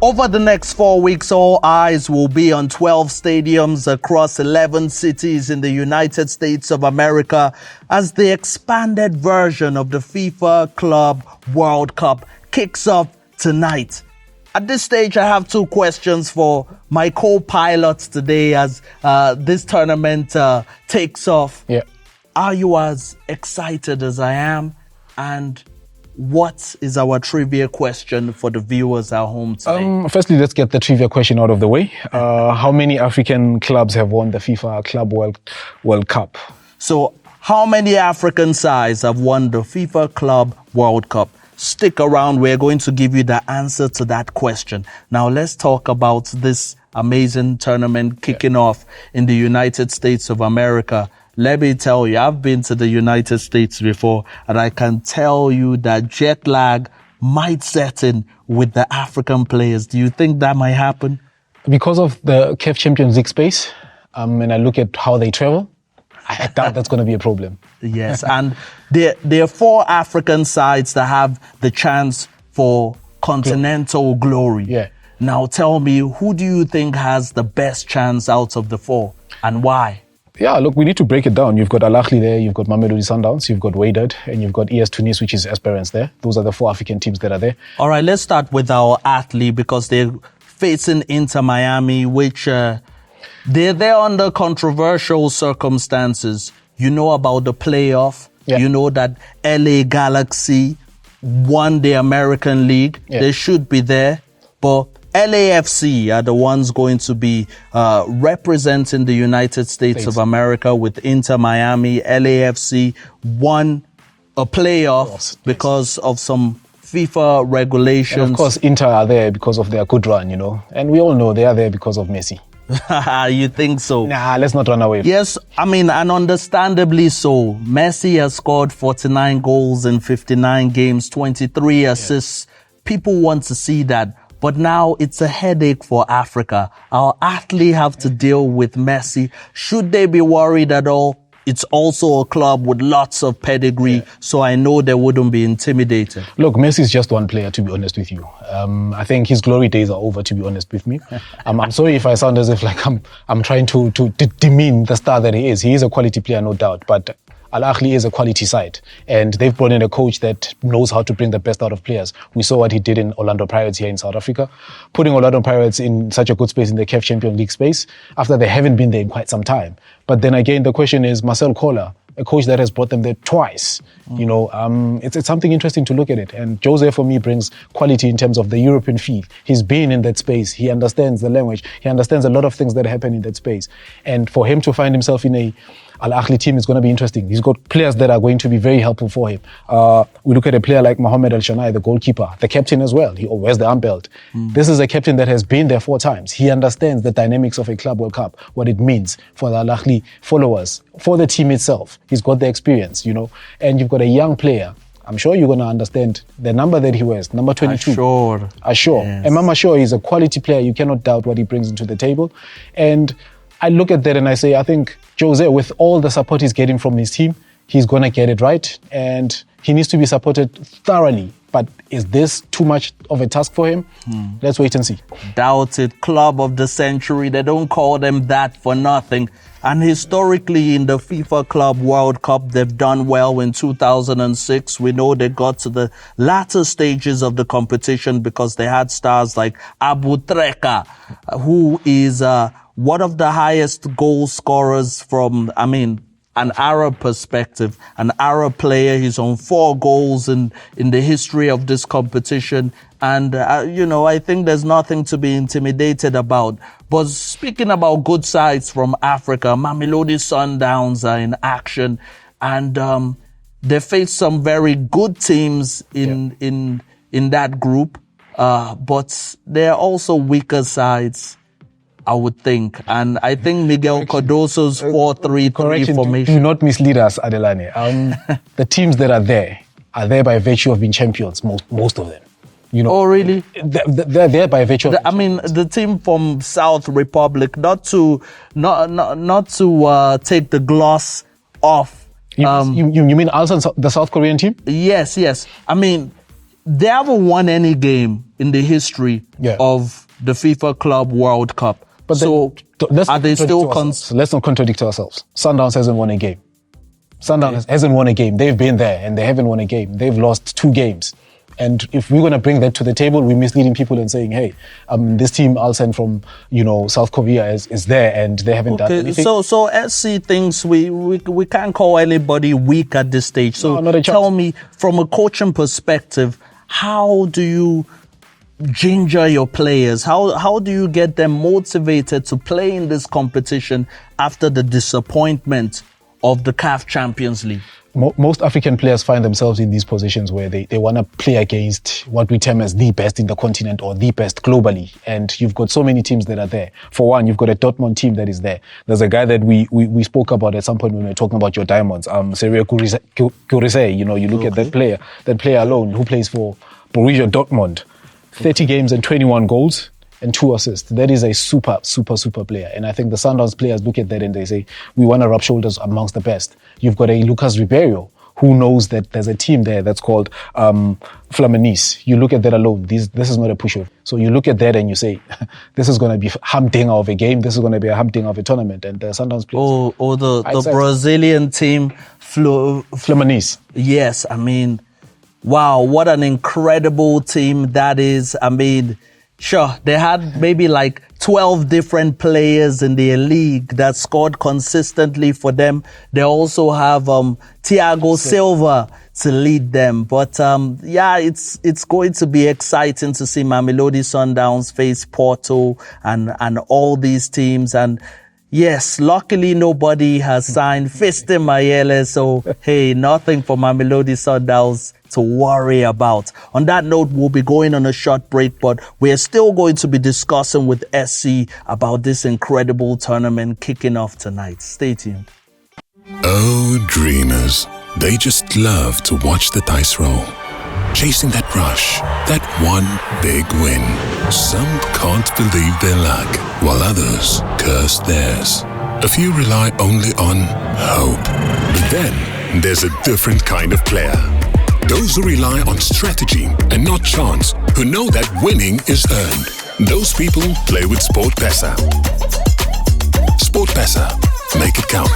Over the next 4 weeks, all eyes will be on 12 stadiums across 11 cities in the United States of America as the expanded version of the FIFA Club World Cup kicks off tonight. At this stage, I have two questions for my co-pilots today as this tournament takes off. Yeah. Are you as excited as I am? And what is our trivia question for the viewers at home today? Firstly, let's get the trivia question out of the way. How many African clubs have won the FIFA Club World Cup? So, how many African sides have won the FIFA Club World Cup? Stick around. We're going to give you the answer to that question. Now, let's talk about this amazing tournament kicking off in the United States of America. Let me tell you, I've been to the United States before, and I can tell you that jet lag might set in with the African players. Do you think that might happen? Because of the CAF Champions League space, and I look at how they travel, I doubt that's going to be a problem. Yes, and there are 4 African sides that have the chance for continental glory. Yeah. Now tell me, who do you think has the best chance out of the 4 and why? Yeah, look, we need to break it down. You've got Alahly there, you've got Mamelodi Sundowns, you've got Wydad, and you've got ES Tunis, which is Esperance there. Those are the 4 African teams that are there. All right, let's start with our Ahly because they're facing Inter Miami, which they're there under controversial circumstances. You know about the playoff. Yeah. You know that LA Galaxy won the American League. Yeah. They should be there, but LAFC are the ones going to be representing the United States of America with Inter Miami. LAFC won a playoff because of some FIFA regulations. And of course, Inter are there because of their good run, you know. And we all know they are there because of Messi. You think so? Nah, let's not run away. Yes, I mean, and understandably so. Messi has scored 49 goals in 59 games, 23 assists. People want to see that. But now it's a headache for Africa. Our athletes have to deal with Messi. Should they be worried at all? It's also a club with lots of pedigree, so I know they wouldn't be intimidated. Look, Messi is just one player, to be honest with you. I think his glory days are over, to be honest with me. I'm sorry if I sound as if like I'm trying to demean the star that he is. He is a quality player, no doubt, but Alahly is a quality side, and they've brought in a coach that knows how to bring the best out of players. We saw what he did in Orlando Pirates here in South Africa, putting Orlando Pirates in such a good space in the CAF Champions League space after they haven't been there in quite some time. But then again, the question is Marcel Koller, a coach that has brought them there twice. You know, it's something interesting to look at it. And Jose, for me, brings quality in terms of the European feel. He's been in that space. He understands the language. He understands a lot of things that happen in that space. And for him to find himself in a Al-Ahly team is going to be interesting. He's got players that are going to be very helpful for him. We look at a player like Mohamed Al-Shanai, the goalkeeper, the captain as well. He wears the arm belt. This is a captain that has been there 4 times. He understands the dynamics of a Club World Cup, what it means for the Al-Ahly followers, for the team itself. He's got the experience, you know. And you've got a young player. I'm sure you're going to understand the number that he wears, number 22. Sure. Yes. And Mama Sure is a quality player. You cannot doubt what he brings into the table. And I look at that and I say, I think Jose, with all the support he's getting from his team, he's going to get it right. And he needs to be supported thoroughly. But is this too much of a task for him? Let's wait and see. Doubt it. Club of the century. They don't call them that for nothing. And historically in the FIFA Club World Cup, they've done well in 2006. We know they got to the latter stages of the competition because they had stars like Abu Treka, who is one of the highest goal scorers from, an Arab perspective, an Arab player. He's on 4 goals in the history of this competition. And, I think there's nothing to be intimidated about. But speaking about good sides from Africa, Mamelodi Sundowns are in action. And they face some very good teams in that group. But there are also weaker sides, I would think. And I think Miguel Cardoso's 4-3-3 formation. Do not mislead us, Adelani. The teams that are there by virtue of being champions, most of them. You know, oh, really? They're there by virtue of the team from South Republic, not to take the gloss off. You mean Ulsan, the South Korean team? Yes. they haven't won any game in the history of the FIFA Club World Cup. But so are they still... Let's not contradict ourselves. Sundowns hasn't won a game. Sundowns hasn't won a game. They've been there and they haven't won a game. They've lost 2 games. And if we're going to bring that to the table, we're misleading people and saying, hey, this team, Ulsan from, South Korea is there and they haven't done anything. So SC thinks we can't call anybody weak at this stage. So tell me, from a coaching perspective, how do you ginger your players? How do you get them motivated to play in this competition after the disappointment of the CAF Champions League? Most African players find themselves in these positions where they want to play against what we term as the best in the continent or the best globally. And you've got so many teams that are there. For one, you've got a Dortmund team that is there. There's a guy that we spoke about at some point when we were talking about your diamonds, Sergio Kurise. You look at that player alone who plays for Borussia Dortmund. 30 games and 21 goals. And 2 assists. That is a super player. And I think the Sundowns players look at that and they say, we want to rub shoulders amongst the best. You've got a Lucas Ribeiro who knows that there's a team there that's called Fluminense. You look at that alone. This is not a pushover. So you look at that and you say, this is going to be humdinger of a game. This is going to be a humdinger of a tournament. And the Sundowns players... Or the Brazilian team, Fluminense. Yes, wow, what an incredible team that is. Sure, they had maybe like 12 different players in their league that scored consistently for them. They also have Thiago Silva to lead them. But it's going to be exciting to see Mamelodi Sundowns face Porto and all these teams. And yes, luckily nobody has signed Fiston Mayele. So, hey, nothing for Mamelodi Sundowns to worry about. On that note, we'll be going on a short break, but we're still going to be discussing with SC about this incredible tournament kicking off tonight. Stay tuned. Oh, dreamers. They just love to watch the dice roll. Chasing that rush, that one big win. Some can't believe their luck, while others curse theirs. A few rely only on hope. But then there's a different kind of player. Those who rely on strategy and not chance, who know that winning is earned. Those people play with SportPesa. SportPesa. Make it count.